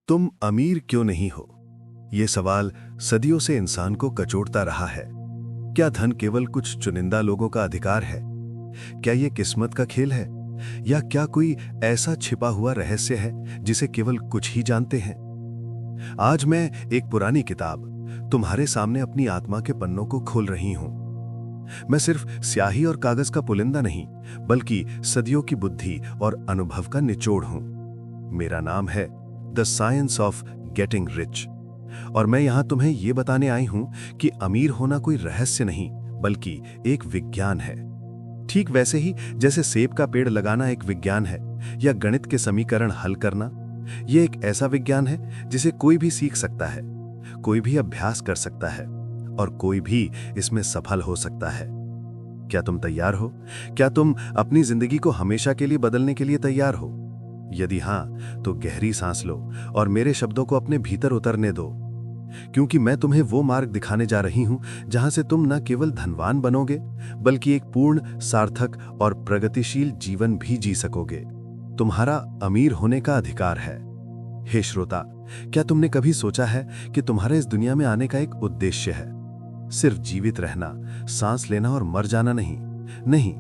तुम अमीर क्यों नहीं हो? ये सवाल सदियों से इंसान को कचोटता रहा है। क्या धन केवल कुछ चुनिंदा लोगों का अधिकार है? क्या ये किस्मत का खेल है, या क्या कोई ऐसा छिपा हुआ रहस्य है जिसे केवल कुछ ही जानते हैं? आज मैं एक पुरानी किताब तुम्हारे सामने अपनी आत्मा के पन्नों को खोल रही हूं। मैं सिर्फ स्याही और कागज का पुलिंदा नहीं, बल्कि सदियों की बुद्धि और अनुभव का निचोड़ हूं। मेरा नाम है the science of getting rich, और मैं यहां तुम्हें यह बताने आई हूं कि अमीर होना कोई रहस्य नहीं, बल्कि एक विज्ञान है। ठीक वैसे ही जैसे सेब का पेड़ लगाना एक विज्ञान है, या गणित के समीकरण हल करना, यह एक ऐसा विज्ञान है जिसे कोई भी सीख सकता है, कोई भी अभ्यास कर सकता है, और कोई भी इसमें सफल हो सकता है। क्या तुम तैयार हो? क्या तुम अपनी जिंदगी को हमेशा के लिए बदलने के लिए तैयार हो? यदि हां, तो गहरी सांस लो और मेरे शब्दों को अपने भीतर उतरने दो, क्योंकि मैं तुम्हें वो मार्ग दिखाने जा रही हूं जहां से तुम न केवल धनवान बनोगे, बल्कि एक पूर्ण, सार्थक और प्रगतिशील जीवन भी जी सकोगे। तुम्हारा अमीर होने का अधिकार है। हे श्रोता, क्या तुमने कभी सोचा है कि तुम्हारे इस दुनिया में आने का एक उद्देश्य है? सिर्फ जीवित रहना, सांस लेना और मर जाना नहीं। नहीं,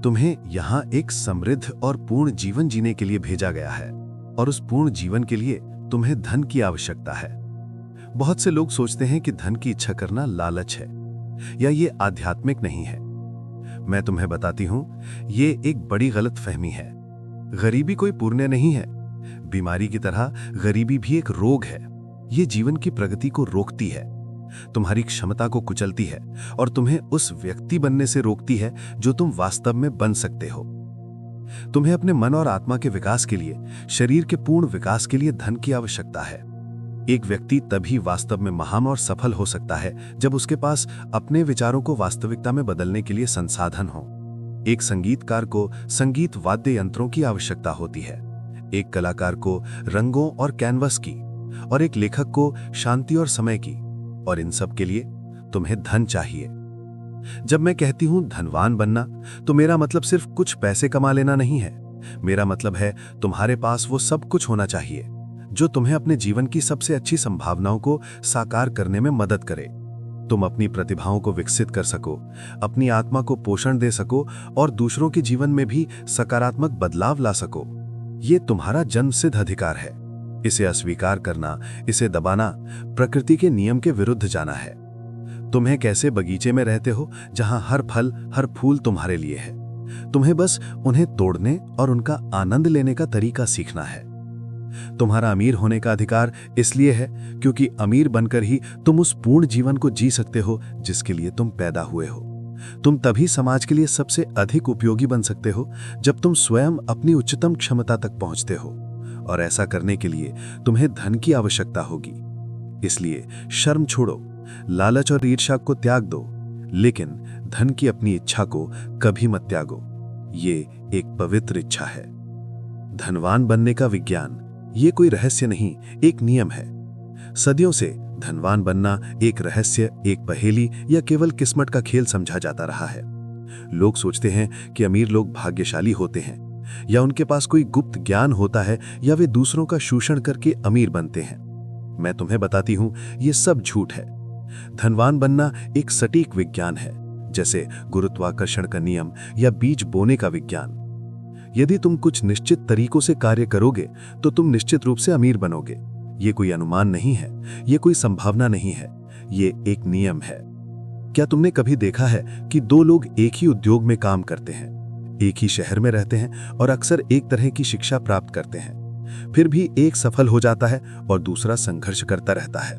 तुम्हें यहां एक समृद्ध और पूर्ण जीवन जीने के लिए भेजा गया है, और उस पूर्ण जीवन के लिए तुम्हें धन की आवश्यकता है। बहुत से लोग सोचते हैं कि धन की इच्छा करना लालच है, या ये आध्यात्मिक नहीं है। मैं तुम्हें बताती हूं, ये एक बड़ी गलतफहमी है। गरीबी कोई पुण्य नहीं है। बीमारी की तरह गरीबी भी एक रोग है। ये जीवन की प्रगति को रोकती है, तुम्हारी क्षमता को कुचलती है, और तुम्हें उस व्यक्ति बनने से रोकती है जो तुम वास्तव में बन सकते हो। तुम्हें अपने मन और आत्मा के विकास के लिए, शरीर के पूर्ण विकास के लिए धन की आवश्यकता है। एक व्यक्ति तभी वास्तव में महान और सफल हो सकता है जब उसके पास अपने विचारों को वास्तविकता में बदलने के लिए संसाधन हो। एक संगीतकार को संगीत वाद्य यंत्रों की आवश्यकता होती है, एक कलाकार को रंगों और कैनवस की, और एक लेखक को शांति और समय की, और इन सब के लिए तुम्हें धन चाहिए। जब मैं कहती हूं धनवान बनना, तो मेरा मतलब सिर्फ कुछ पैसे कमा लेना नहीं है। मेरा मतलब है तुम्हारे पास वो सब कुछ होना चाहिए जो तुम्हें अपने जीवन की सबसे अच्छी संभावनाओं को साकार करने में मदद करे। तुम अपनी प्रतिभाओं को विकसित कर सको, अपनी आत्मा को पोषण दे सको, और दूसरों के जीवन में भी सकारात्मक बदलाव ला सको। ये तुम्हारा जन्मसिद्ध अधिकार है। इसे अस्वीकार करना, इसे दबाना, प्रकृति के नियम के विरुद्ध जाना है। तुम्हें कैसे बगीचे में रहते हो जहां हर फल, हर फूल तुम्हारे लिए है। तुम्हें बस उन्हें तोड़ने और उनका आनंद लेने का तरीका सीखना है। तुम्हारा अमीर होने का अधिकार इसलिए है क्योंकि अमीर बनकर ही तुम उस पूर्ण जीवन को जी सकते हो जिसके लिए तुम पैदा हुए हो। तुम तभी समाज के लिए सबसे अधिक उपयोगी बन सकते हो जब तुम स्वयं अपनी उच्चतम क्षमता तक पहुंचते हो, और ऐसा करने के लिए तुम्हें धन की आवश्यकता होगी। इसलिए शर्म छोड़ो, लालच और ईर्ष्या को त्याग दो, लेकिन धन की अपनी इच्छा को कभी मत त्यागो। ये एक पवित्र इच्छा है। धनवान बनने का विज्ञान ये कोई रहस्य नहीं, एक नियम है। सदियों से धनवान बनना एक रहस्य, एक पहेली, या केवल किस्मत का खेल समझा जाता रहा है। लोग सोचते हैं कि अमीर लोग भाग्यशाली होते हैं, या उनके पास कोई गुप्त ज्ञान होता है, या वे दूसरों का शोषण करके अमीर बनते हैं। मैं तुम्हें बताती हूं, ये सब झूठ है। धनवान बनना एक सटीक विज्ञान है, जैसे गुरुत्वाकर्षण का नियम या बीज बोने का विज्ञान। यदि तुम कुछ निश्चित तरीकों से कार्य करोगे तो तुम निश्चित रूप से अमीर बनोगे। ये कोई अनुमान नहीं है, ये कोई संभावना नहीं है, ये एक नियम है। क्या तुमने कभी देखा है कि दो लोग एक ही उद्योग में काम करते हैं, एक ही शहर में रहते हैं, और अक्सर एक तरह की शिक्षा प्राप्त करते हैं, फिर भी एक सफल हो जाता है और दूसरा संघर्ष करता रहता है?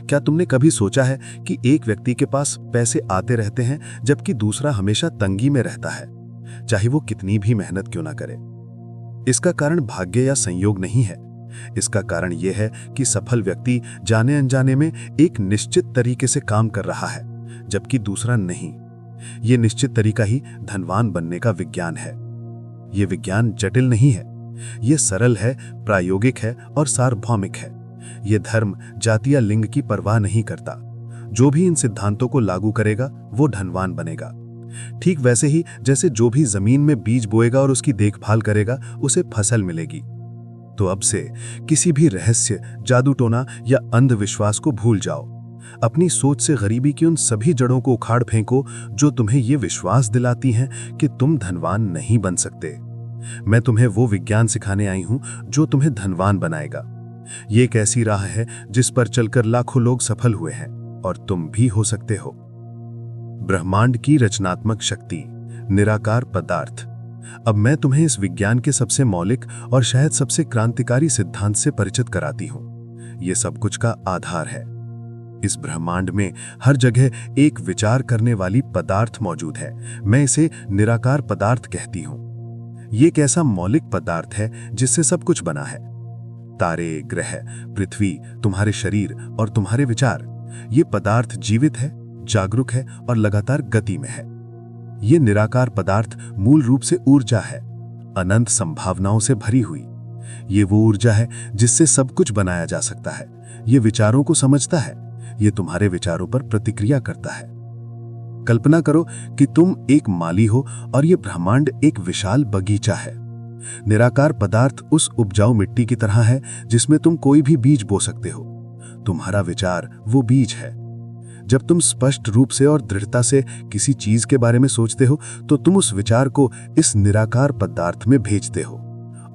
क्या तुमने कभी सोचा है कि एक व्यक्ति के पास पैसे आते रहते हैं जबकि दूसरा हमेशा तंगी में रहता है, चाहे वो कितनी भी मेहनत क्यों ना करे? इसका कारण भाग्य या संयोग नहीं है। इसका कारण यह है कि सफल व्यक्ति जाने अनजाने में एक निश्चित तरीके से काम कर रहा है, जबकि दूसरा नहीं। यह निश्चित तरीका ही धनवान बनने का विज्ञान है। यह विज्ञान जटिल नहीं है, यह सरल है, प्रायोगिक है और सार्वभौमिक है। यह धर्म, जाति या लिंग की परवाह नहीं करता। जो भी इन सिद्धांतों को लागू करेगा वो धनवान बनेगा। ठीक वैसे ही जैसे जो भी जमीन में बीज बोएगा और उसकी देखभाल करेगा, उसे फसल मिलेगी। तो अब से किसी भी रहस्य, जादू टोना या अंधविश्वास को भूल जाओ। अपनी सोच से गरीबी की उन सभी जड़ों को उखाड़ फेंको जो तुम्हें ये विश्वास दिलाती हैं कि तुम धनवान नहीं बन सकते। मैं तुम्हें वो विज्ञान सिखाने आई हूं जो तुम्हें धनवान बनाएगा। ये एक ऐसी राह है जिस पर चलकर लाखों लोग सफल हुए हैं और तुम भी हो सकते हो। ब्रह्मांड की रचनात्मक शक्ति, निराकार पदार्थ। अब मैं तुम्हें इस विज्ञान के सबसे मौलिक और शायद सबसे क्रांतिकारी सिद्धांत से परिचित कराती हूं। यह सब कुछ का आधार है। इस ब्रह्मांड में हर जगह एक विचार करने वाली पदार्थ मौजूद है। मैं इसे निराकार पदार्थ कहती हूं। ये एक ऐसा मौलिक पदार्थ है जिससे सब कुछ बना है। तारे, ग्रह, पृथ्वी, तुम्हारे शरीर और तुम्हारे विचार। ये पदार्थ जीवित है, जागरूक है और लगातार गति में है। ये निराकार पदार्थ मूल रूप से ऊर्जा है, अनंत संभावनाओं से भरी हुई। ये वो ऊर्जा है जिससे सब कुछ बनाया जा सकता है। ये विचारों को समझता है। ये तुम्हारे विचारों पर प्रतिक्रिया करता है। कल्पना करो कि तुम एक माली हो और ये ब्रह्मांड एक विशाल बगीचा है। निराकार पदार्थ उस उपजाऊ मिट्टी की तरह है जिसमें तुम कोई भी बीज बो सकते हो। तुम्हारा विचार वो बीज है। जब तुम स्पष्ट रूप से और दृढ़ता से किसी चीज के बारे में सोचते हो तो तुम उस विचार को इस निराकार पदार्थ में भेजते हो।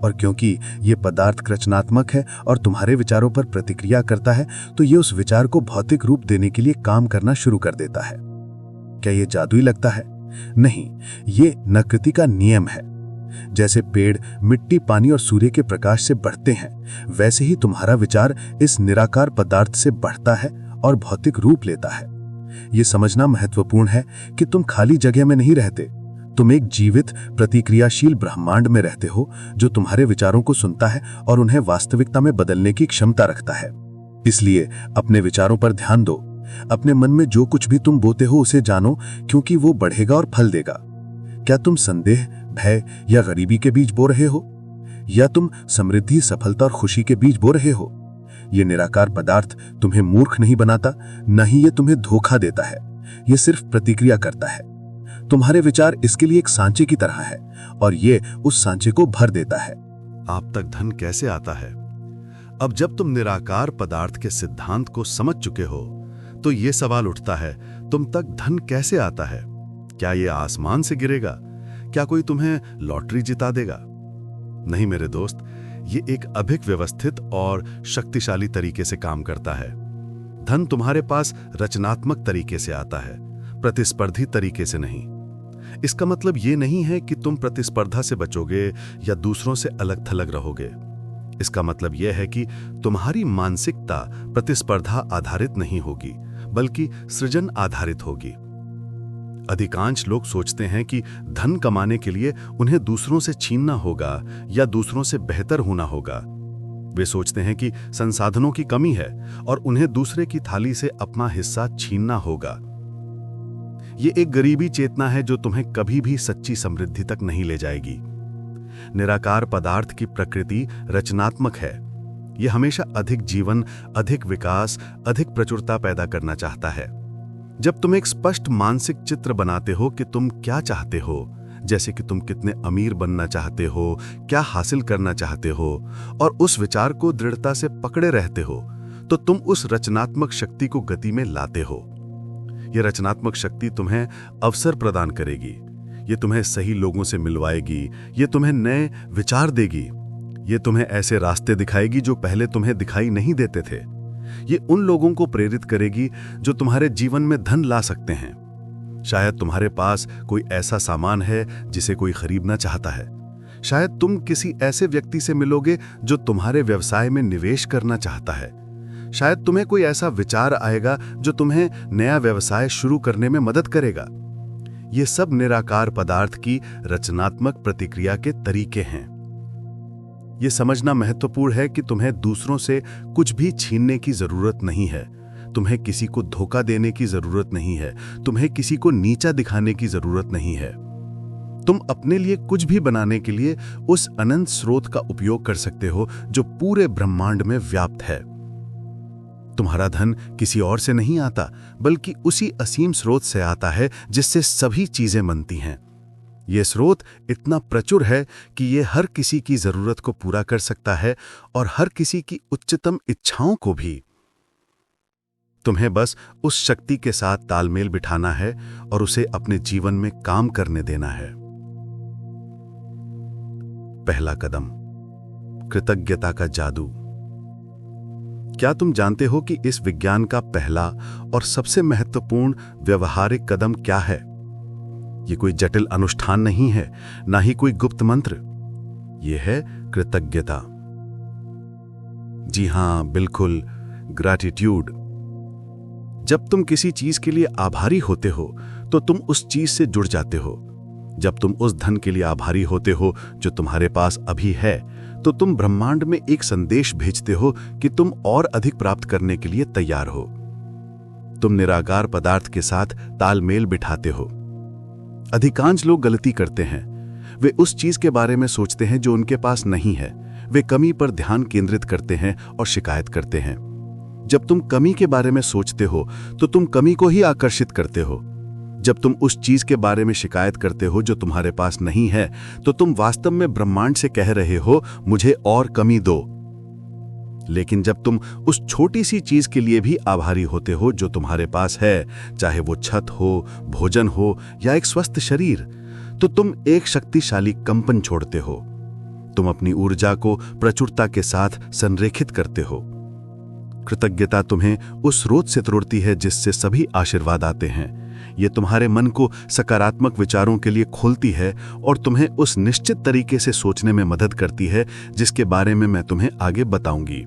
और क्योंकि ये पदार्थ रचनात्मक है और तुम्हारे विचारों पर प्रतिक्रिया करता है, तो ये उस विचार को भौतिक रूप देने के लिए काम करना शुरू कर देता है। क्या ये जादुई लगता है? नहीं, ये प्रकृति का नियम है। जैसे पेड़ मिट्टी, पानी और सूर्य के प्रकाश से बढ़ते हैं, वैसे ही तुम्हारा विचार इस निराकार पदार्थ से बढ़ता है और भौतिक रूप लेता है। ये समझना महत्वपूर्ण है कि तुम खाली जगह में नहीं रहते। तुम एक जीवित, प्रतिक्रियाशील ब्रह्मांड में रहते हो जो तुम्हारे विचारों को सुनता है और उन्हें वास्तविकता में बदलने की क्षमता रखता है। इसलिए अपने विचारों पर ध्यान दो। अपने मन में जो कुछ भी तुम बोते हो उसे जानो, क्योंकि वो बढ़ेगा और फल देगा। क्या तुम संदेह, भय या गरीबी के बीज बो रहे हो, या तुम समृद्धि, सफलता और खुशी के बीज बो रहे हो? ये निराकार पदार्थ तुम्हें मूर्ख नहीं बनाता, न ही ये तुम्हें धोखा देता है। ये सिर्फ प्रतिक्रिया करता है। तुम्हारे विचार इसके लिए एक सांचे की तरह है और ये उस सांचे को भर देता है। आप तक धन कैसे आता है? अब जब तुम निराकार पदार्थ के सिद्धांत को समझ चुके हो तो ये सवाल उठता है, तुम तक धन कैसे आता है? क्या ये आसमान से गिरेगा? क्या कोई तुम्हें लॉटरी जिता देगा? नहीं मेरे दोस्त, ये एक अधिक व्यवस्थित और शक्तिशाली तरीके से काम करता है। धन तुम्हारे पास रचनात्मक तरीके से आता है, प्रतिस्पर्धी तरीके से नहीं। इसका मतलब ये नहीं है कि तुम प्रतिस्पर्धा से बचोगे या दूसरों से अलग थलग रहोगे। इसका मतलब यह है कि तुम्हारी मानसिकता प्रतिस्पर्धा आधारित नहीं होगी, बल्कि सृजन आधारित होगी। अधिकांश लोग सोचते हैं कि धन कमाने के लिए उन्हें दूसरों से छीनना होगा या दूसरों से बेहतर होना होगा। वे सोचते हैं कि संसाधनों की कमी है और उन्हें दूसरे की थाली से अपना हिस्सा छीनना होगा। ये एक गरीबी चेतना है जो तुम्हें कभी भी सच्ची समृद्धि तक नहीं ले जाएगी। निराकार पदार्थ की प्रकृति रचनात्मक है। यह हमेशा अधिक जीवन, अधिक विकास, अधिक प्रचुरता पैदा करना चाहता है। जब तुम एक स्पष्ट मानसिक चित्र बनाते हो कि तुम क्या चाहते हो, जैसे कि तुम कितने अमीर बनना चाहते हो, क्या हासिल करना चाहते हो, और उस विचार को दृढ़ता से पकड़े रहते हो, तो तुम उस रचनात्मक शक्ति को गति में लाते हो। यह रचनात्मक शक्ति तुम्हें अवसर प्रदान करेगी। ये तुम्हें सही लोगों से मिलवाएगी। ये तुम्हें नए विचार देगी। ये तुम्हें ऐसे रास्ते दिखाएगी जो पहले तुम्हें दिखाई नहीं देते थे। ये उन लोगों को प्रेरित करेगी जो तुम्हारे जीवन में धन ला सकते हैं। शायद तुम्हारे पास कोई ऐसा सामान है जिसे कोई खरीदना चाहता है। शायद तुम किसी ऐसे व्यक्ति से मिलोगे जो तुम्हारे व्यवसाय में निवेश करना चाहता है। शायद तुम्हें कोई ऐसा विचार आएगा जो तुम्हें नया व्यवसाय शुरू करने में मदद करेगा। ये सब निराकार पदार्थ की रचनात्मक प्रतिक्रिया के तरीके हैं। ये समझना महत्वपूर्ण है कि तुम्हें दूसरों से कुछ भी छीनने की जरूरत नहीं है। तुम्हें किसी को धोखा देने की जरूरत नहीं है। तुम्हें किसी को नीचा दिखाने की जरूरत नहीं है। तुम अपने लिए कुछ भी बनाने के लिए उस अनंत स्रोत का उपयोग कर सकते हो जो पूरे ब्रह्मांड में व्याप्त है। तुम्हारा धन किसी और से नहीं आता, बल्कि उसी असीम स्रोत से आता है जिससे सभी चीजें बनती हैं। ये स्रोत इतना प्रचुर है कि ये हर किसी की जरूरत को पूरा कर सकता है और हर किसी की उच्चतम इच्छाओं को भी। तुम्हें बस उस शक्ति के साथ तालमेल बिठाना है और उसे अपने जीवन में काम करने देना है। पहला कदम, कृतज्ञता का जादू। क्या तुम जानते हो कि इस विज्ञान का पहला और सबसे महत्वपूर्ण व्यवहारिक कदम क्या है? ये कोई जटिल अनुष्ठान नहीं है, ना ही कोई गुप्त मंत्र। यह है कृतज्ञता। जी हां, बिल्कुल, ग्रैटिट्यूड। जब तुम किसी चीज के लिए आभारी होते हो तो तुम उस चीज से जुड़ जाते हो। जब तुम उस धन के लिए आभारी होते हो जो तुम्हारे पास अभी है, तो तुम ब्रह्मांड में एक संदेश भेजते हो कि तुम और अधिक प्राप्त करने के लिए तैयार हो। तुम निराकार पदार्थ के साथ तालमेल बिठाते हो। अधिकांश लोग गलती करते हैं। वे उस चीज के बारे में सोचते हैं जो उनके पास नहीं है। वे कमी पर ध्यान केंद्रित करते हैं और शिकायत करते हैं। जब तुम कमी के बारे में सोचते हो तो तुम कमी को ही आकर्षित करते हो। जब तुम उस चीज के बारे में शिकायत करते हो जो तुम्हारे पास नहीं है, तो तुम वास्तव में ब्रह्मांड से कह रहे हो, मुझे और कमी दो। लेकिन जब तुम उस छोटी सी चीज के लिए भी आभारी होते हो जो तुम्हारे पास है, चाहे वो छत हो, भोजन हो या एक स्वस्थ शरीर, तो तुम एक शक्तिशाली कंपन छोड़ते हो। तुम अपनी ऊर्जा को प्रचुरता के साथ संरेखित करते हो। कृतज्ञता तुम्हें उस स्रोत से तोड़ती है जिससे सभी आशीर्वाद आते हैं। ये तुम्हारे मन को सकारात्मक विचारों के लिए खोलती है और तुम्हें उस निश्चित तरीके से सोचने में मदद करती है जिसके बारे में मैं तुम्हें आगे बताऊंगी।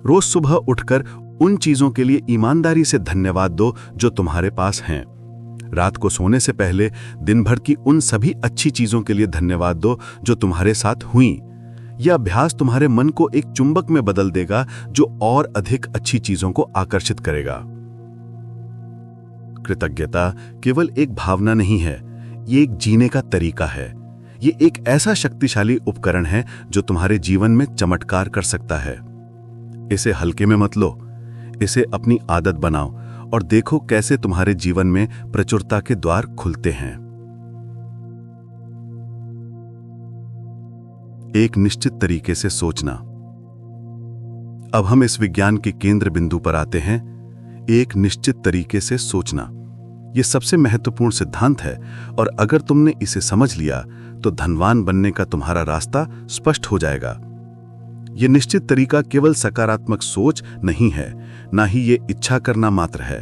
रोज सुबह उठकर उन चीजों के लिए ईमानदारी से धन्यवाद दो जो तुम्हारे पास हैं। रात को सोने से पहले दिन भर की उन सभी अच्छी चीजों के लिए धन्यवाद दो जो तुम्हारे साथ हुई। यह अभ्यास तुम्हारे मन को एक चुंबक में बदल देगा जो और अधिक अच्छी चीजों को आकर्षित करेगा। कृतज्ञता केवल एक भावना नहीं है, ये एक जीने का तरीका है। ये एक ऐसा शक्तिशाली उपकरण है जो तुम्हारे जीवन में चमत्कार कर सकता है। इसे हल्के में मत लो, इसे अपनी आदत बनाओ और देखो कैसे तुम्हारे जीवन में प्रचुरता के द्वार खुलते हैं। एक निश्चित तरीके से सोचना। अब हम इस विज्ञान के केंद्र बिंदु पर आते हैं। एक निश्चित तरीके से सोचना, यह सबसे महत्वपूर्ण सिद्धांत है और अगर तुमने इसे समझ लिया तो धनवान बनने का तुम्हारा रास्ता स्पष्ट हो जाएगा। यह निश्चित तरीका केवल सकारात्मक सोच नहीं है, ना ही ये इच्छा करना मात्र है।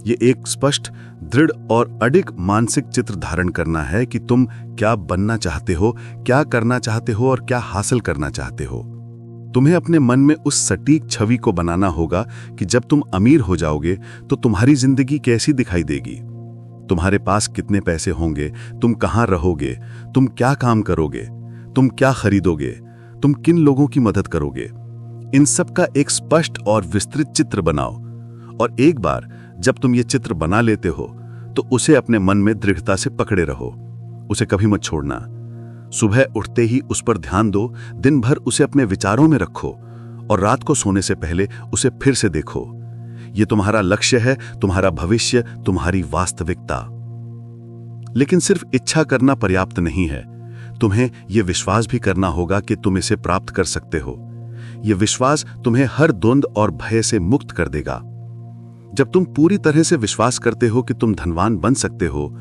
ये एक स्पष्ट, दृढ़ और अडिग मानसिक चित्र धारण करना है कि तुम क्या बनना चाहते हो, क्या करना चाहते हो और क्या हासिल करना चाहते हो। तुम्हें अपने मन में उस सटीक छवि को बनाना होगा कि जब तुम अमीर हो जाओगे तो तुम्हारी जिंदगी कैसी दिखाई देगी। तुम्हारे पास कितने पैसे होंगे, तुम कहां रहोगे, तुम क्या काम करोगे, तुम क्या खरीदोगे, तुम किन लोगों की मदद करोगे। इन सब का एक स्पष्ट और विस्तृत चित्र बनाओ और एक बार जब तुम ये चित्र बना लेते हो तो उसे अपने मन में दृढ़ता से पकड़े रहो। उसे कभी मत छोड़ना। सुबह उठते ही उस पर ध्यान दो, दिन भर उसे अपने विचारों में रखो और रात को सोने से पहले उसे फिर से देखो। यह तुम्हारा लक्ष्य है, तुम्हारा भविष्य, तुम्हारी वास्तविकता। लेकिन सिर्फ इच्छा करना पर्याप्त नहीं है, तुम्हें यह विश्वास भी करना होगा कि तुम इसे प्राप्त कर सकते हो। यह विश्वास तुम्हें हर द्वंद और भय से मुक्त कर देगा। जब तुम पूरी तरह से विश्वास करते हो कि तुम धनवान बन सकते हो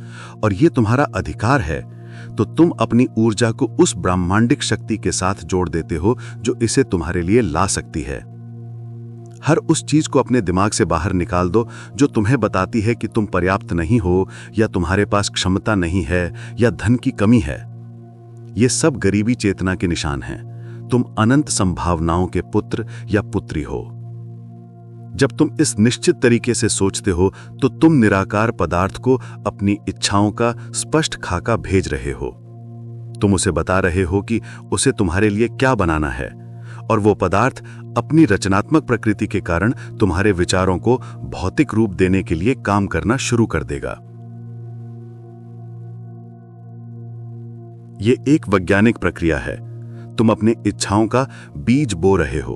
और यह तुम्हारा अधिकार है, तो तुम अपनी ऊर्जा को उस ब्रह्मांडिक शक्ति के साथ जोड़ देते हो जो इसे तुम्हारे लिए ला सकती है। हर उस चीज को अपने दिमाग से बाहर निकाल दो जो तुम्हें बताती है कि तुम पर्याप्त नहीं हो या तुम्हारे पास क्षमता नहीं है या धन की कमी है। ये सब गरीबी चेतना के निशान हैं। तुम अनंत संभावनाओं के पुत्र या पुत्री हो। जब तुम इस निश्चित तरीके से सोचते हो तो तुम निराकार पदार्थ को अपनी इच्छाओं का स्पष्ट खाका भेज रहे हो। तुम उसे बता रहे हो कि उसे तुम्हारे लिए क्या बनाना है और वो पदार्थ अपनी रचनात्मक प्रकृति के कारण तुम्हारे विचारों को भौतिक रूप देने के लिए काम करना शुरू कर देगा। ये एक वैज्ञानिक प्रक्रिया है। तुम अपनी इच्छाओं का बीज बो रहे हो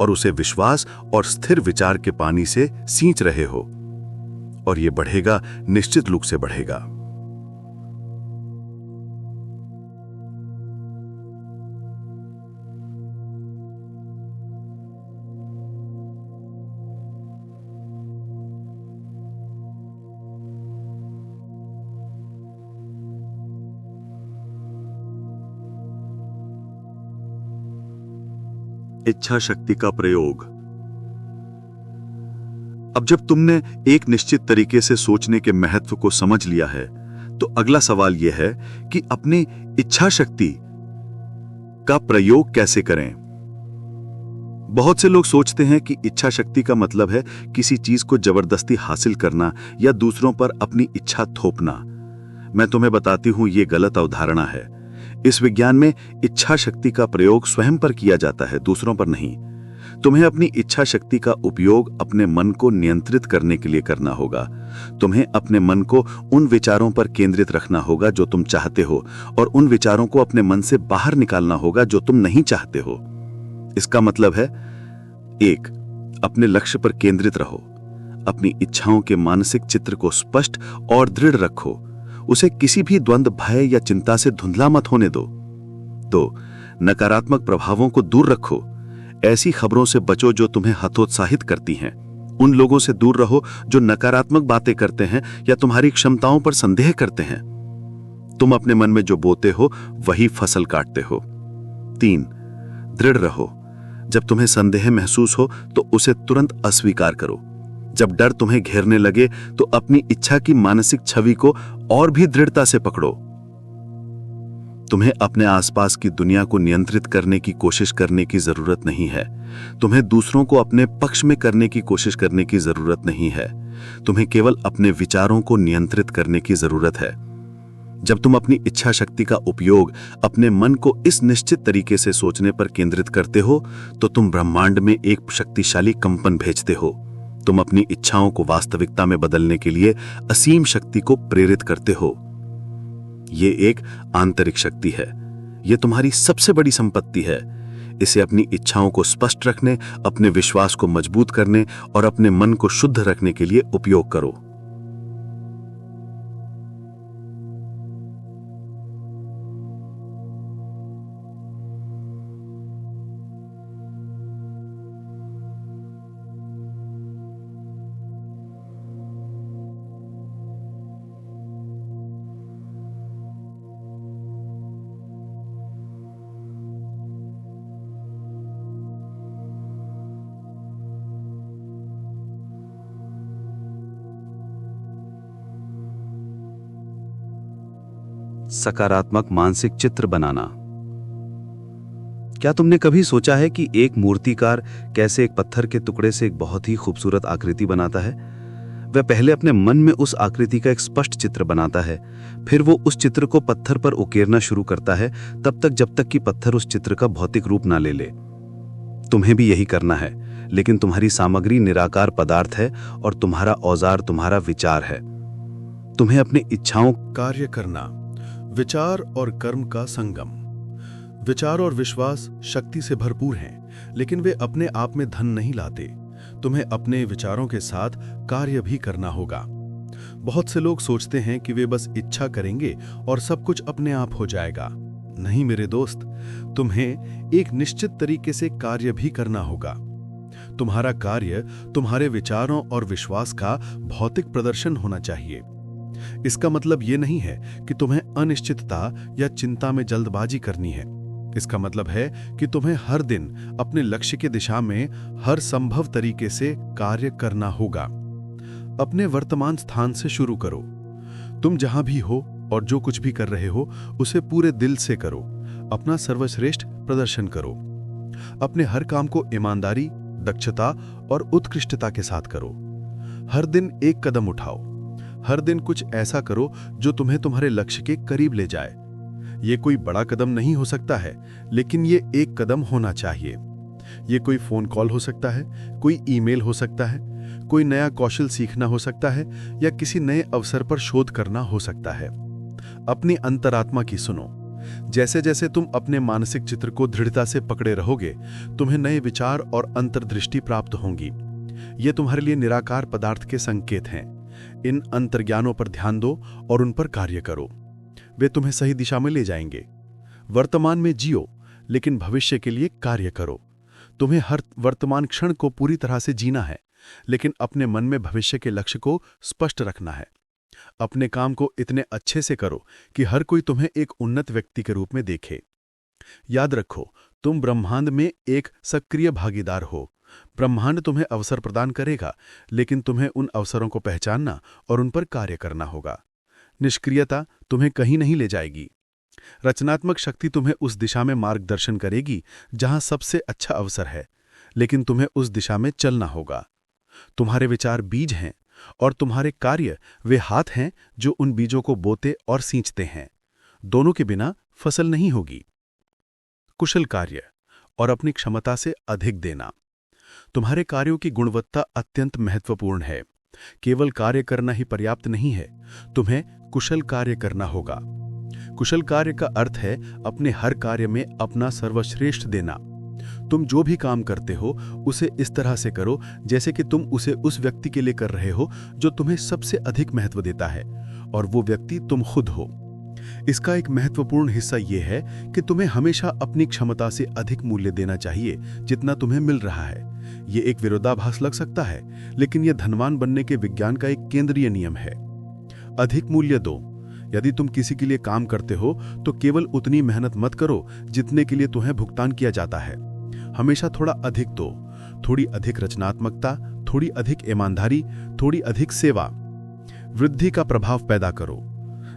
और उसे विश्वास और स्थिर विचार के पानी से सींच रहे हो और यह बढ़ेगा, निश्चित रूप से बढ़ेगा। इच्छा शक्ति का प्रयोग। अब जब तुमने एक निश्चित तरीके से सोचने के महत्व को समझ लिया है, तो अगला सवाल यह है कि अपनी इच्छा शक्ति का प्रयोग कैसे करें। बहुत से लोग सोचते हैं कि इच्छा शक्ति का मतलब है किसी चीज को जबरदस्ती हासिल करना या दूसरों पर अपनी इच्छा थोपना। मैं तुम्हें बताती हूं, यह गलत अवधारणा है। इस विज्ञान में इच्छा शक्ति का प्रयोग स्वयं पर किया जाता है, दूसरों पर नहीं। तुम्हें अपनी इच्छा शक्ति का उपयोग अपने मन को नियंत्रित करने के लिए करना होगा। तुम्हें अपने मन को उन विचारों पर केंद्रित रखना होगा जो तुम चाहते हो, और उन विचारों को अपने मन से बाहर निकालना होगा जो तुम नहीं चाहते हो। इसका मतलब है, 1. अपने लक्ष्य पर केंद्रित रहो। अपनी इच्छाओं के मानसिक चित्र को स्पष्ट और दृढ़ रखो। उसे किसी भी द्वंद्व, भय या चिंता से धुंधला मत होने दो। 2. नकारात्मक प्रभावों को दूर रखो। ऐसी खबरों से बचो जो तुम्हें हतोत्साहित करती हैं। उन लोगों से दूर रहो जो नकारात्मक बातें करते हैं या तुम्हारी क्षमताओं पर संदेह करते हैं। तुम अपने मन में जो बोते हो वही फसल काटते हो। 3. दृढ़ रहो। जब तुम्हें संदेह महसूस हो तो उसे तुरंत अस्वीकार करो। जब डर तुम्हें घेरने लगे तो अपनी इच्छा की मानसिक छवि को और भी दृढ़ता से पकड़ो। तुम्हें अपने आसपास की दुनिया को नियंत्रित करने की कोशिश करने की जरूरत नहीं है। तुम्हें दूसरों को अपने पक्ष में करने की कोशिश करने की जरूरत नहीं है। तुम्हें केवल अपने विचारों को नियंत्रित करने की जरूरत है। जब तुम अपनी इच्छा शक्ति का उपयोग अपने मन को इस निश्चित तरीके से सोचने पर केंद्रित करते हो, तो तुम ब्रह्मांड में एक शक्तिशाली कंपन भेजते हो। तुम अपनी इच्छाओं को वास्तविकता में बदलने के लिए असीम शक्ति को प्रेरित करते हो। ये एक आंतरिक शक्ति है। यह तुम्हारी सबसे बड़ी संपत्ति है। इसे अपनी इच्छाओं को स्पष्ट रखने, अपने विश्वास को मजबूत करने और अपने मन को शुद्ध रखने के लिए उपयोग करो। सकारात्मक मानसिक चित्र बनाना। क्या तुमने कभी सोचा है कि एक मूर्तिकार कैसे एक पत्थर के टुकड़े से एक बहुत ही खूबसूरत आकृति बनाता है? वह पहले अपने मन में उस आकृति का एक स्पष्ट चित्र बनाता है, फिर वो उस चित्र को पत्थर पर उकेरना शुरू करता है, तब तक जब तक कि पत्थर उस चित्र का भौतिक रूप ना ले ले। तुम्हें भी यही करना है, लेकिन तुम्हारी सामग्री निराकार पदार्थ है और तुम्हारा औजार तुम्हारा विचार है। तुम्हें अपनी इच्छाओं कार्य करना। विचार और कर्म का संगम। विचार और विश्वास शक्ति से भरपूर हैं, लेकिन वे अपने आप में धन नहीं लाते। तुम्हें अपने विचारों के साथ कार्य भी करना होगा। बहुत से लोग सोचते हैं कि वे बस इच्छा करेंगे और सब कुछ अपने आप हो जाएगा। नहीं मेरे दोस्त, तुम्हें एक निश्चित तरीके से कार्य भी करना होगा। तुम्हारा कार्य तुम्हारे विचारों और विश्वास का भौतिक प्रदर्शन होना चाहिए। इसका मतलब ये नहीं है कि तुम्हें अनिश्चितता या चिंता में जल्दबाजी करनी है। इसका मतलब है कि तुम्हें हर दिन अपने लक्ष्य की दिशा में हर संभव तरीके से कार्य करना होगा। अपने वर्तमान स्थान से शुरू करो। तुम जहां भी हो और जो कुछ भी कर रहे हो उसे पूरे दिल से करो। अपना सर्वश्रेष्ठ प्रदर्शन करो। अपने हर काम को ईमानदारी, दक्षता और उत्कृष्टता के साथ करो। हर दिन एक कदम उठाओ। हर दिन कुछ ऐसा करो जो तुम्हें तुम्हारे लक्ष्य के करीब ले जाए। ये कोई बड़ा कदम नहीं हो सकता है, लेकिन ये एक कदम होना चाहिए। ये कोई फोन कॉल हो सकता है, कोई ईमेल हो सकता है, कोई नया कौशल सीखना हो सकता है या किसी नए अवसर पर शोध करना हो सकता है। अपनी अंतरात्मा की सुनो। जैसे जैसे तुम अपने मानसिक चित्र को दृढ़ता से पकड़े रहोगे, तुम्हें नए विचार और अंतर्दृष्टि प्राप्त होंगी। ये तुम्हारे लिए निराकार पदार्थ के संकेत हैं। इन अंतर्ज्ञानों पर ध्यान दो और उन पर कार्य करो। वे तुम्हें सही दिशा में ले जाएंगे। वर्तमान में जियो, लेकिन भविष्य के लिए कार्य करो। तुम्हें हर वर्तमान क्षण को पूरी तरह से जीना है, लेकिन अपने मन में भविष्य के लक्ष्य को स्पष्ट रखना है। अपने काम को इतने अच्छे से करो कि हर कोई तुम्हें एक उन्नत व्यक्ति के रूप में देखे। याद रखो, तुम ब्रह्मांड में एक सक्रिय भागीदार हो। ब्रह्मांड तुम्हें अवसर प्रदान करेगा, लेकिन तुम्हें उन अवसरों को पहचानना और उन पर कार्य करना होगा। निष्क्रियता तुम्हें कहीं नहीं ले जाएगी। रचनात्मक शक्ति तुम्हें उस दिशा में मार्गदर्शन करेगी जहां सबसे अच्छा अवसर है, लेकिन तुम्हें उस दिशा में चलना होगा। तुम्हारे विचार बीज हैं और तुम्हारे कार्य वे हाथ हैं जो उन बीजों को बोते और सींचते हैं। दोनों के बिना फसल नहीं होगी। कुशल कार्य और अपनी क्षमता से अधिक देना। तुम्हारे कार्यों की गुणवत्ता अत्यंत महत्वपूर्ण है। केवल कार्य करना ही पर्याप्त नहीं है, तुम्हें कुशल कार्य करना होगा। कुशल कार्य का अर्थ है अपने हर कार्य में अपना सर्वश्रेष्ठ देना। तुम जो भी काम करते हो उसे इस तरह से करो जैसे कि तुम उसे उस व्यक्ति के लिए कर रहे हो जो तुम्हें सबसे अधिक महत्व देता है, और वो व्यक्ति तुम खुद हो। इसका एक महत्वपूर्ण हिस्सा यह है कि तुम्हें हमेशा अपनी क्षमता से अधिक मूल्य देना चाहिए जितना तुम्हें मिल रहा है। ये एक विरोधाभास लग सकता है, लेकिन यह धनवान बनने के विज्ञान का एक केंद्रीय नियम है। अधिक मूल्य दो। यदि तुम किसी के लिए काम करते हो तो केवल उतनी मेहनत मत करो जितने के लिए तुम्हें भुगतान किया जाता है। हमेशा थोड़ा अधिक दो, थोड़ी अधिक रचनात्मकता, थोड़ी अधिक ईमानदारी, थोड़ी अधिक सेवा। वृद्धि का प्रभाव पैदा करो।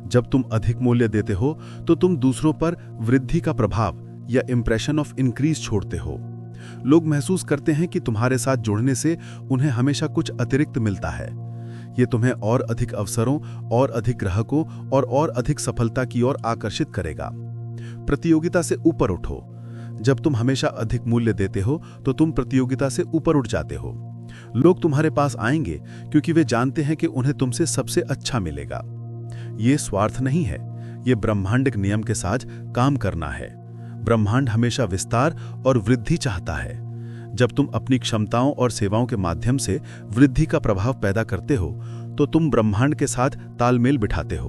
जब तुम अधिक मूल्य देते हो तो तुम दूसरों पर वृद्धि का प्रभाव या इंप्रेशन ऑफ इंक्रीज छोड़ते हो। लोग महसूस करते हैं कि तुम्हारे साथ जुड़ने से उन्हें हमेशा कुछ अतिरिक्त मिलता है। ये तुम्हें और अधिक अवसरों, और अधिक ग्राहकों और अधिक सफलता की ओर आकर्षित करेगा। प्रतियोगिता से ऊपर उठो। जब तुम हमेशा अधिक मूल्य देते हो तो तुम प्रतियोगिता से ऊपर उठ जाते हो। लोग तुम्हारे पास आएंगे क्योंकि वे जानते हैं कि उन्हें तुमसे सबसे अच्छा मिलेगा। ये स्वार्थ नहीं है, ये ब्रह्मांडिक नियम के साथ काम करना है। ब्रह्मांड हमेशा विस्तार और वृद्धि चाहता है। जब तुम अपनी क्षमताओं और सेवाओं के माध्यम से वृद्धि का प्रभाव पैदा करते हो तो तुम ब्रह्मांड के साथ तालमेल बिठाते हो,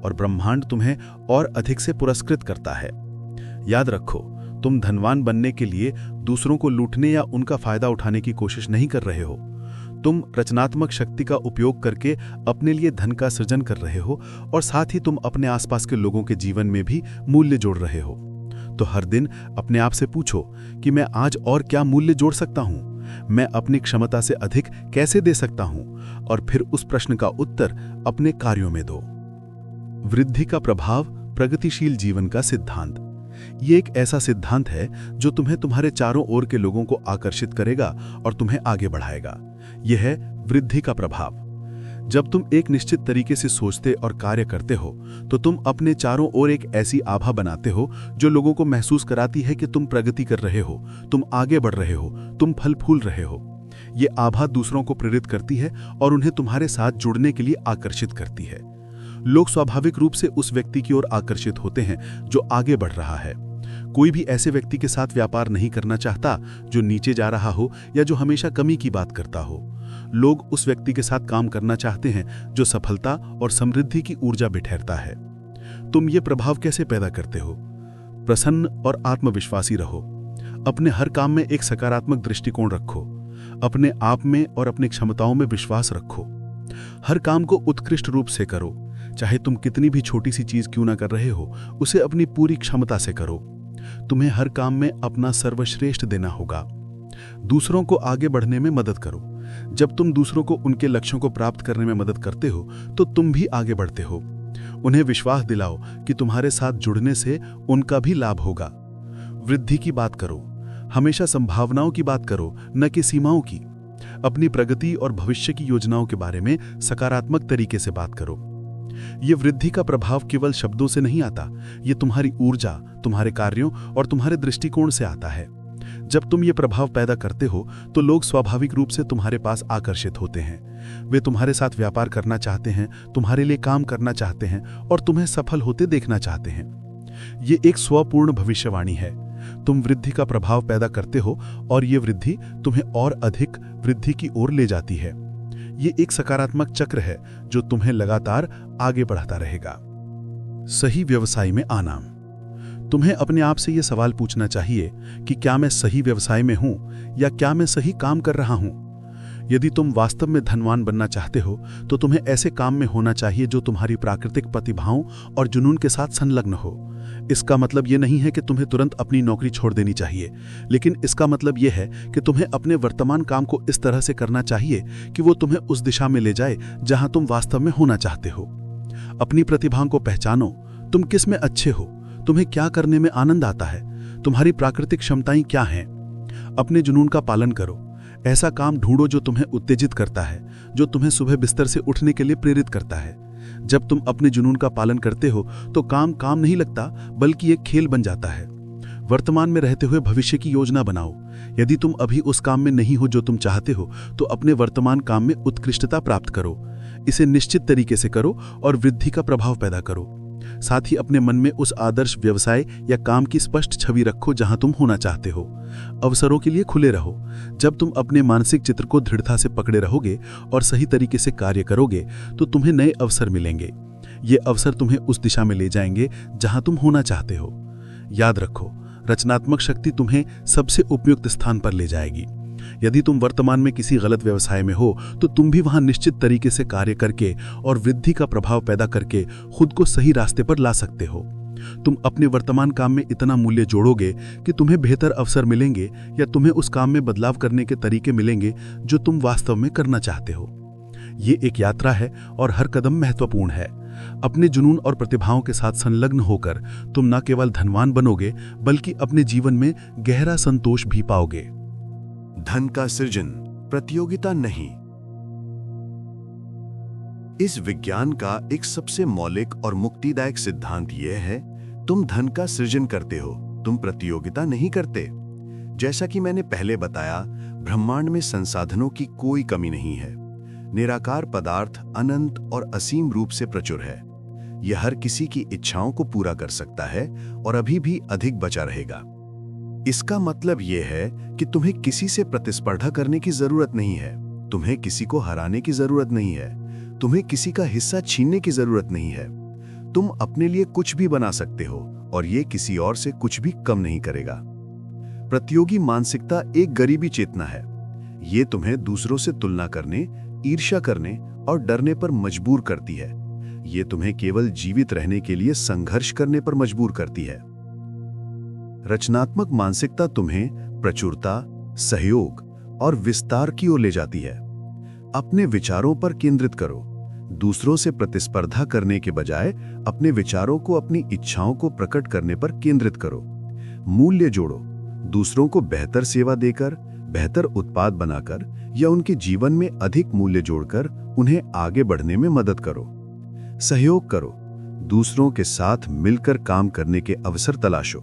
और ब्रह्मांड तुम्हें और अधिक से पुरस्कृत करता है। याद रखो, तुम धनवान बनने के लिए दूसरों को लूटने या उनका फायदा उठाने की कोशिश नहीं कर रहे हो। तुम रचनात्मक शक्ति का उपयोग करके अपने लिए धन का सृजन कर रहे हो, और साथ ही तुम अपने आसपास के लोगों के जीवन में भी मूल्य जोड़ रहे हो। तो हर दिन अपने आप से पूछो कि मैं आज और क्या मूल्य जोड़ सकता हूं, मैं अपनी क्षमता से अधिक कैसे दे सकता हूं, और फिर उस प्रश्न का उत्तर अपने कार्यों में दो। वृद्धि का प्रभाव, प्रगतिशील जीवन का सिद्धांत। ये एक ऐसा सिद्धांत है जो तुम्हें तुम्हारे चारों ओर के लोगों को आकर्षित करेगा और तुम्हें आगे बढ़ाएगा। यह है वृद्धि का प्रभाव। जब तुम एक निश्चित तरीके से सोचते और कार्य करते हो तो तुम अपने चारों ओर एक ऐसी आभा बनाते हो जो लोगों को महसूस कराती है कि तुम प्रगति कर रहे हो, तुम आगे बढ़ रहे हो, तुम फल फूल रहे हो। ये आभा दूसरों को प्रेरित करती है और उन्हें तुम्हारे साथ जुड़ने के लिए आकर्षित करती है। लोग स्वाभाविक रूप से उस व्यक्ति की ओर आकर्षित होते हैं जो आगे बढ़ रहा है। कोई भी ऐसे व्यक्ति के साथ व्यापार नहीं करना चाहता जो नीचे जा रहा हो या जो हमेशा कमी की बात करता हो। लोग उस व्यक्ति के साथ काम करना चाहते हैं जो सफलता और समृद्धि की ऊर्जा बिखेरता है। तुम ये प्रभाव कैसे पैदा करते हो? प्रसन्न और आत्मविश्वासी रहो। अपने हर काम में एक सकारात्मक दृष्टिकोण रखो। अपने आप में और अपनी क्षमताओं में विश्वास रखो। हर काम को उत्कृष्ट रूप से करो। चाहे तुम कितनी भी छोटी सी चीज क्यों ना कर रहे हो, उसे अपनी पूरी क्षमता से करो। तुम्हें हर काम में अपना सर्वश्रेष्ठ देना होगा। दूसरों को आगे बढ़ने में मदद करो। जब तुम दूसरों को उनके लक्ष्यों को प्राप्त करने में मदद करते हो तो तुम भी आगे बढ़ते हो। उन्हें विश्वास दिलाओ कि तुम्हारे साथ जुड़ने से उनका भी लाभ होगा। वृद्धि की बात करो। हमेशा संभावनाओं की बात करो, न कि सीमाओं की। अपनी प्रगति और भविष्य की योजनाओं के बारे में सकारात्मक तरीके से बात करो। ये वृद्धि का प्रभाव केवल शब्दों से नहीं आता, ये तुम्हारी ऊर्जा, तुम्हारे कार्यों और तुम्हारे दृष्टिकोण से आता है। जब तुम ये प्रभाव पैदा करते हो तो लोग स्वाभाविक रूप से तुम्हारे पास आकर्षित होते हैं। वे तुम्हारे साथ व्यापार करना चाहते हैं, तुम्हारे लिए काम करना चाहते हैं और तुम्हें सफल होते देखना चाहते हैं। ये एक स्वपूर्ण भविष्यवाणी है। तुम वृद्धि का प्रभाव पैदा करते हो और ये वृद्धि तुम्हें और अधिक वृद्धि की ओर ले जाती है। ये एक सकारात्मक चक्र है जो तुम्हें लगातार आगे बढ़ाता रहेगा। सही व्यवसाय में आना। तुम्हें अपने आप से यह सवाल पूछना चाहिए कि क्या मैं सही व्यवसाय में हूं या क्या मैं सही काम कर रहा हूं। यदि तुम वास्तव में धनवान बनना चाहते हो तो तुम्हें ऐसे काम में होना चाहिए जो तुम्हारी प्राकृतिक प्रतिभाओं और जुनून के साथ संलग्न हो। इसका मतलब ये नहीं है कि तुम्हें तुरंत अपनी नौकरी छोड़ देनी चाहिए, लेकिन इसका मतलब यह है कि तुम्हें अपने वर्तमान काम को इस तरह से करना चाहिए कि वो तुम्हें उस दिशा में ले जाए जहां तुम वास्तव में होना चाहते हो। अपनी प्रतिभाओं को पहचानो। तुम किस में अच्छे हो, तुम्हें क्या करने में आनंद आता है, तुम्हारी प्राकृतिक क्षमताएं क्या हैं। अपने जुनून का पालन करो। ऐसा काम ढूंढो जो तुम्हें उत्तेजित करता है, जो तुम्हें सुबह बिस्तर से उठने के लिए प्रेरित करता है। जब तुम अपने जुनून का पालन करते हो तो काम काम नहीं लगता, बल्कि एक खेल बन जाता है। वर्तमान में रहते हुए भविष्य की योजना बनाओ। यदि तुम अभी उस काम में नहीं हो जो तुम चाहते हो, तो अपने वर्तमान काम में उत्कृष्टता प्राप्त करो। इसे निश्चित तरीके से करो और वृद्धि का प्रभाव पैदा करो। साथ ही अपने मन में उस आदर्श व्यवसाय या काम की स्पष्ट छवि रखो जहां तुम होना चाहते हो। अवसरों के लिए खुले रहो। जब तुम अपने मानसिक चित्र को दृढ़ता से पकड़े रहोगे और सही तरीके से कार्य करोगे तो तुम्हें नए अवसर मिलेंगे। ये अवसर तुम्हें उस दिशा में ले जाएंगे जहां तुम होना चाहते हो। याद रखो, रचनात्मक शक्ति तुम्हें सबसे उपयुक्त स्थान पर ले जाएगी। यदि तुम वर्तमान में किसी गलत व्यवसाय में हो तो तुम भी वहां निश्चित तरीके से कार्य करके और वृद्धि का प्रभाव पैदा करके खुद को सही रास्ते पर ला सकते हो। तुम अपने वर्तमान काम में इतना मूल्य जोड़ोगे कि तुम्हें बेहतर अवसर मिलेंगे या तुम्हें उस काम में बदलाव करने के तरीके मिलेंगे जो तुम वास्तव में करना चाहते हो। ये एक यात्रा है और हर कदम महत्वपूर्ण है। अपने जुनून और प्रतिभाओं के साथ संलग्न होकर तुम न केवल धनवान बनोगे, बल्कि अपने जीवन में गहरा संतोष भी पाओगे। धन का सृजन, प्रतियोगिता नहीं। इस विज्ञान का एक सबसे मौलिक और मुक्तिदायक सिद्धांत यह है, तुम धन का सृजन करते हो, तुम प्रतियोगिता नहीं करते। जैसा कि मैंने पहले बताया, ब्रह्मांड में संसाधनों की कोई कमी नहीं है। निराकार पदार्थ अनंत और असीम रूप से प्रचुर है। यह हर किसी की इच्छाओं को पूरा कर सकता है और अभी भी अधिक बचा रहेगा। इसका मतलब यह है कि तुम्हें किसी से प्रतिस्पर्धा करने की जरूरत नहीं है, तुम्हें किसी को हराने की जरूरत नहीं है, तुम्हें किसी का हिस्सा छीनने की जरूरत नहीं है। तुम अपने लिए कुछ भी बना सकते हो और यह किसी और से कुछ भी कम नहीं करेगा। प्रतियोगी मानसिकता एक गरीबी चेतना है। यह तुम्हें दूसरों से तुलना करने, ईर्ष्या करने और डरने पर मजबूर करती है। यह तुम्हें केवल जीवित रहने के लिए संघर्ष करने पर मजबूर करती है। रचनात्मक मानसिकता तुम्हें प्रचुरता, सहयोग और विस्तार की ओर ले जाती है। अपने विचारों पर केंद्रित करो। दूसरों से प्रतिस्पर्धा करने के बजाय अपने विचारों को अपनी इच्छाओं को प्रकट करने पर केंद्रित करो। मूल्य जोड़ो। दूसरों को बेहतर सेवा देकर, बेहतर उत्पाद बनाकर या उनके जीवन में अधिक मूल्य जोड़कर उन्हें आगे बढ़ने में मदद करो। सहयोग करो। दूसरों के साथ मिलकर काम करने के अवसर तलाशो।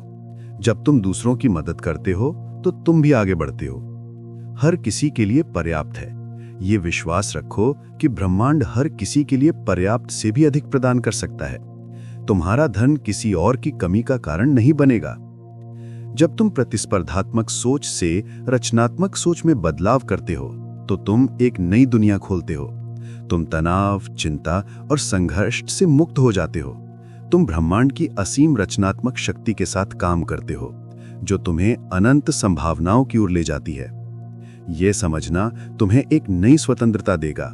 जब तुम दूसरों की मदद करते हो तो तुम भी आगे बढ़ते हो। हर किसी के लिए पर्याप्त है। ये विश्वास रखो कि ब्रह्मांड हर किसी के लिए पर्याप्त से भी अधिक प्रदान कर सकता है। तुम्हारा धन किसी और की कमी का कारण नहीं बनेगा। जब तुम प्रतिस्पर्धात्मक सोच से रचनात्मक सोच में बदलाव करते हो तो तुम एक नई दुनिया खोलते हो। तुम तनाव, चिंता और संघर्ष से मुक्त हो जाते हो। तुम ब्रह्मांड की असीम रचनात्मक शक्ति के साथ काम करते हो, जो तुम्हें अनंत संभावनाओं की ओर ले जाती है। यह समझना तुम्हें एक नई स्वतंत्रता देगा।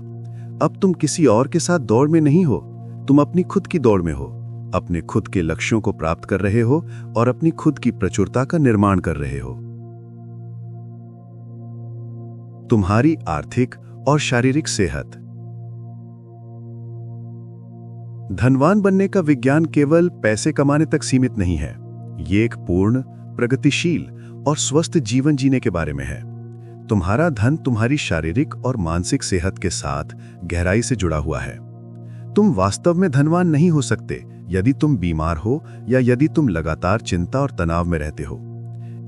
अब तुम किसी और के साथ दौड़ में नहीं हो, तुम अपनी खुद की दौड़ में हो। अपने खुद के लक्ष्यों को प्राप्त कर रहे हो और अपनी खुद की प्रचुरता का निर्माण कर रहे हो। तुम्हारी आर्थिक और शारीरिक सेहत। धनवान बनने का विज्ञान केवल पैसे कमाने तक सीमित नहीं है। ये एक पूर्ण, प्रगतिशील और स्वस्थ जीवन जीने के बारे में है। तुम्हारा धन तुम्हारी शारीरिक और मानसिक सेहत के साथ गहराई से जुड़ा हुआ है। तुम वास्तव में धनवान नहीं हो सकते यदि तुम बीमार हो या यदि तुम लगातार चिंता और तनाव में रहते हो।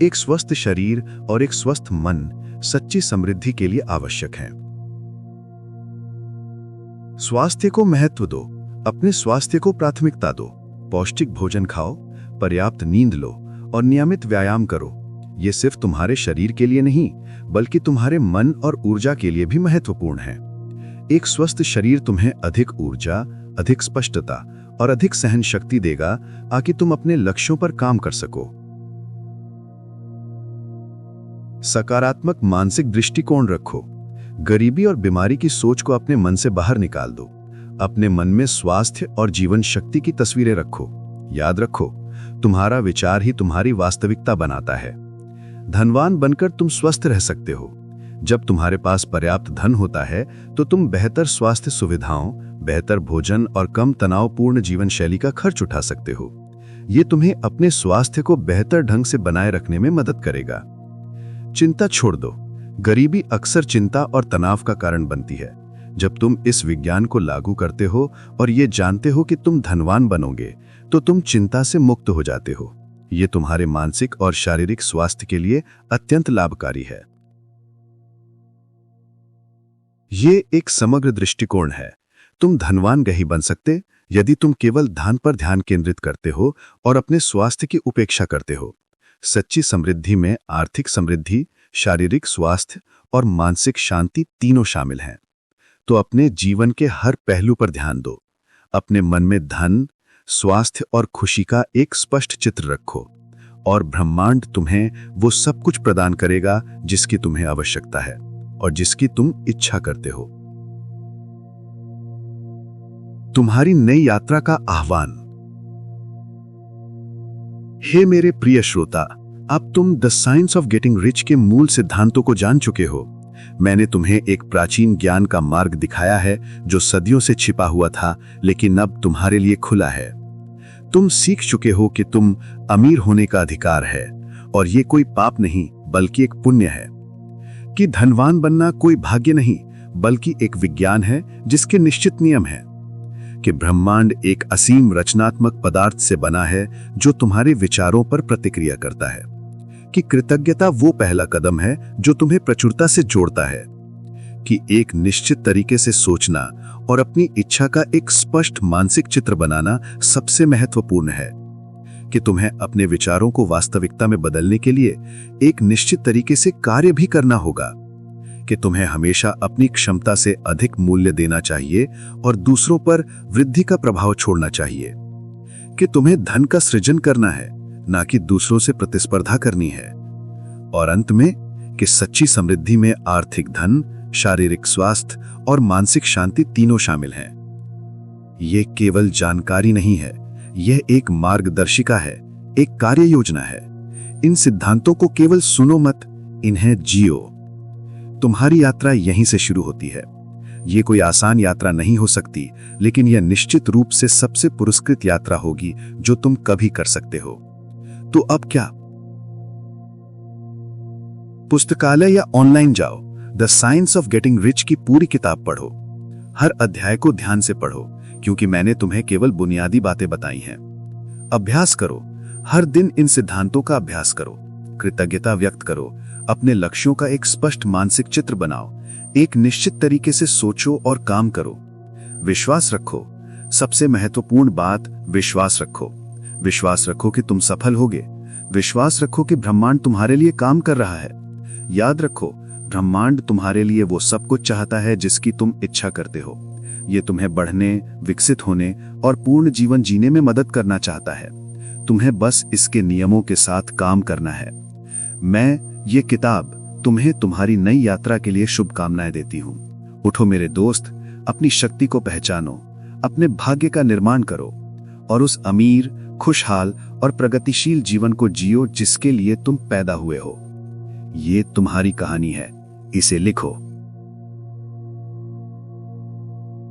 एक स्वस्थ शरीर और एक स्वस्थ मन सच्ची समृद्धि के लिए आवश्यक है। स्वास्थ्य को महत्व दो। अपने स्वास्थ्य को प्राथमिकता दो। पौष्टिक भोजन खाओ, पर्याप्त नींद लो और नियमित व्यायाम करो। ये सिर्फ तुम्हारे शरीर के लिए नहीं, बल्कि तुम्हारे मन और ऊर्जा के लिए भी महत्वपूर्ण है। एक स्वस्थ शरीर तुम्हें अधिक ऊर्जा, अधिक स्पष्टता और अधिक सहन शक्ति देगा ताकि तुम अपने लक्ष्यों पर काम कर सको। सकारात्मक मानसिक दृष्टिकोण रखो। गरीबी और बीमारी की सोच को अपने मन से बाहर निकाल दो। अपने मन में स्वास्थ्य और जीवन शक्ति की तस्वीरें रखो। याद रखो, तुम्हारा विचार ही तुम्हारी वास्तविकता बनाता है। धनवान बनकर तुम स्वस्थ रह सकते हो। जब तुम्हारे पास पर्याप्त धन होता है तो तुम बेहतर स्वास्थ्य सुविधाओं, बेहतर भोजन और कम तनावपूर्ण जीवन शैली का खर्च उठा सकते हो। ये तुम्हें अपने स्वास्थ्य को बेहतर ढंग से बनाए रखने में मदद करेगा। चिंता छोड़ दो। गरीबी अक्सर चिंता और तनाव का कारण बनती है। जब तुम इस विज्ञान को लागू करते हो और ये जानते हो कि तुम धनवान बनोगे, तो तुम चिंता से मुक्त हो जाते हो। ये तुम्हारे मानसिक और शारीरिक स्वास्थ्य के लिए अत्यंत लाभकारी है। ये एक समग्र दृष्टिकोण है। तुम धनवान नहीं बन सकते यदि तुम केवल धन पर ध्यान केंद्रित करते हो और अपने स्वास्थ्य की उपेक्षा करते हो। सच्ची समृद्धि में आर्थिक समृद्धि, शारीरिक स्वास्थ्य और मानसिक शांति तीनों शामिल हैं। तो अपने जीवन के हर पहलू पर ध्यान दो। अपने मन में धन, स्वास्थ्य और खुशी का एक स्पष्ट चित्र रखो और ब्रह्मांड तुम्हें वो सब कुछ प्रदान करेगा जिसकी तुम्हें आवश्यकता है और जिसकी तुम इच्छा करते हो। तुम्हारी नई यात्रा का आह्वान। हे मेरे प्रिय श्रोता, अब तुम the science of getting rich के मूल सिद्धांतों को जान चुके हो। मैंने तुम्हें एक प्राचीन ज्ञान का मार्ग दिखाया है जो सदियों से छिपा हुआ था, लेकिन अब तुम्हारे लिए खुला है। तुम सीख चुके हो कि तुम अमीर होने का अधिकार है और ये कोई पाप नहीं बल्कि एक पुण्य है। कि धनवान बनना कोई भाग्य नहीं बल्कि एक विज्ञान है जिसके निश्चित नियम हैं। कि ब्रह्मांड एक असीम रचनात्मक पदार्थ से बना है जो तुम्हारे विचारों पर प्रतिक्रिया करता है। कि कृतज्ञता वो पहला कदम है जो तुम्हें प्रचुरता से जोड़ता है। कि एक निश्चित तरीके से सोचना और अपनी इच्छा का एक स्पष्ट मानसिक चित्र बनाना सबसे महत्वपूर्ण है। कि तुम्हें अपने विचारों को वास्तविकता में बदलने के लिए एक निश्चित तरीके से कार्य भी करना होगा। कि तुम्हें हमेशा अपनी क्षमता से अधिक मूल्य देना चाहिए और दूसरों पर वृद्धि का प्रभाव छोड़ना चाहिए। कि तुम्हें धन का सृजन करना है, ना कि दूसरों से प्रतिस्पर्धा करनी है। और अंत में कि सच्ची समृद्धि में आर्थिक धन, शारीरिक स्वास्थ्य और मानसिक शांति तीनों शामिल हैं। यह केवल जानकारी नहीं है, यह एक मार्गदर्शिका है, एक कार्य योजना है। इन सिद्धांतों को केवल सुनो मत, इन्हें जियो। तुम्हारी यात्रा यहीं से शुरू होती है। यह कोई आसान यात्रा नहीं हो सकती, लेकिन यह निश्चित रूप से सबसे पुरस्कृत यात्रा होगी जो तुम कभी कर सकते हो। तो अब क्या? पुस्तकालय या ऑनलाइन जाओ, the science of getting rich की पूरी किताब पढ़ो। हर अध्याय को ध्यान से पढ़ो, क्योंकि मैंने तुम्हें केवल बुनियादी बातें बताई हैं। अभ्यास करो, हर दिन इन सिद्धांतों का अभ्यास करो। कृतज्ञता व्यक्त करो, अपने लक्ष्यों का एक स्पष्ट मानसिक चित्र बनाओ, एक निश्चित तरीके से सोचो और काम करो। विश्वास रखो, सबसे महत्वपूर्ण बात विश्वास रखो। विश्वास रखो कि तुम सफल होगे। विश्वास रखो कि ब्रह्मांड तुम्हारे लिए काम कर रहा है। याद रखो, ब्रह्मांड तुम्हारे लिए वो सब कुछ चाहता है जिसकी तुम इच्छा करते हो। ये तुम्हें बढ़ने, विकसित होने और पूर्ण जीवन जीने में मदद करना चाहता है। तुम्हें बस इसके नियमों के साथ काम करना है। मैं ये किताब तुम्हें तुम्हारी नई यात्रा के लिए शुभकामनाएं देती हूं। उठो मेरे दोस्त, अपनी शक्ति को पहचानो, अपने भाग्य का निर्माण करो और उस अमीर, खुशहाल और प्रगतिशील जीवन को जियो जिसके लिए तुम पैदा हुए हो। ये तुम्हारी कहानी है, इसे लिखो।